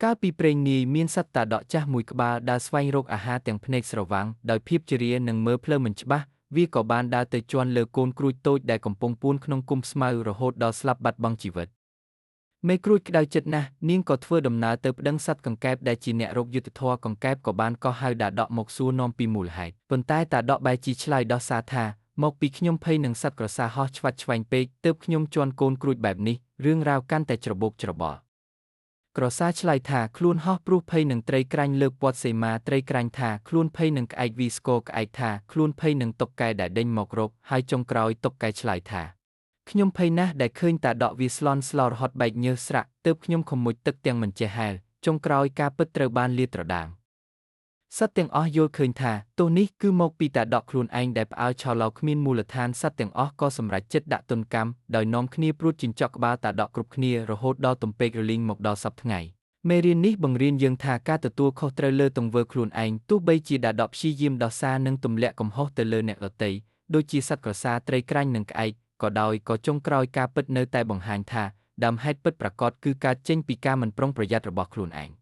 កាលពីព្រេងនាយមានសត្វតាដកចាស់មួយក្បាលដើរស្វែងរកអាហារទាំងភ្នែកស្រវាំងដោយភាពជារានិងមើលផ្លូវមិនច្បាស់វាក៏បានដើរទៅជាន់លើកូនក្រួចតូចដែលកំពុងពួនក្នុងគុម្ពស្មៅរហូតដល់ស្លាប់បាត់បង់ជីវិតមេក្រួចក្តៅចិត្តណាស់នាងក៏ធ្វើដំណើរទៅប្តឹងសត្វកង្កែបដែលជាអ្នករកយុត្តិធម៌កង្កែបក៏បានកោះហៅតាដកមកសួរនាំពីមូលហេតុប៉ុន្តែតាដកបែរជាឆ្លើយដោះសារថាមកពីខ្ញុំភ័យនឹងសត្វក្រសាហោះឆ្វាច់ឆ្វែងពេកទើបខ្ញុំជន់កូនក្រួចបែបនេះរឿងរ៉ាវកាន់តែច្របូកច្របល់ក្រសាឆ្លើយថាខ្លួនហោះព្រោះភ័យនឹងត្រីក្រាញ់លើកពាត់សេមាត្រីក្រាញ់ថាខ្លួនភ័យនឹងក្អែកវីស្គរក្អែកថាខ្លួនភ័យនឹងតុកកែដែលដេញមករកហើយចុងក្រោយតុកកែឆ្លើយថាខ្ញុំភ័យណាស់ដែលឃើញតាដកវាស្លន់ស្លោរហត់បែកញើសស្រាក់ទើបខ្ញុំខំមុជទឹកទាំងមិនចេះហែលចុងក្រោយការពិតត្រូវបានលាតត្រដាងសត្វទាំងអស់យល់ឃើញថាទោសនេះគឺមកពីតាដកខ្លួនឯងដែលផ្អើលឆោឡោគ្មានមូលដ្ឋានសត្វទាំងអស់ក៏សម្រេចចិត្តដាក់ទណ្ឌកម្មដោយនាំគ្នាព្រួតជញ្ជក់ក្បាលតាដកគ្រប់គ្នារហូតដល់ទំពេករលីងមកដល់សព្វថ្ងៃមេរៀននេះបង្រៀនយើងថាការទទួលខុសត្រូវលើទង្វើខ្លួនឯងទោះបីជាតាដកព្យាយាមដោះសារនិងទម្លាក់កំហុសទៅលើអ្នកដទៃដូចជាសត្វក្រសាត្រីក្រាញ់និងក្អែកក៏ដោយក៏ចុងក្រោយការពិតនៅតែបង្ហាញថាដើមហេតុពិតប្រាកដគឺកើតចេញពីការមិនប្រុងប្រយ័ត្នរបស់ខ្លួនឯង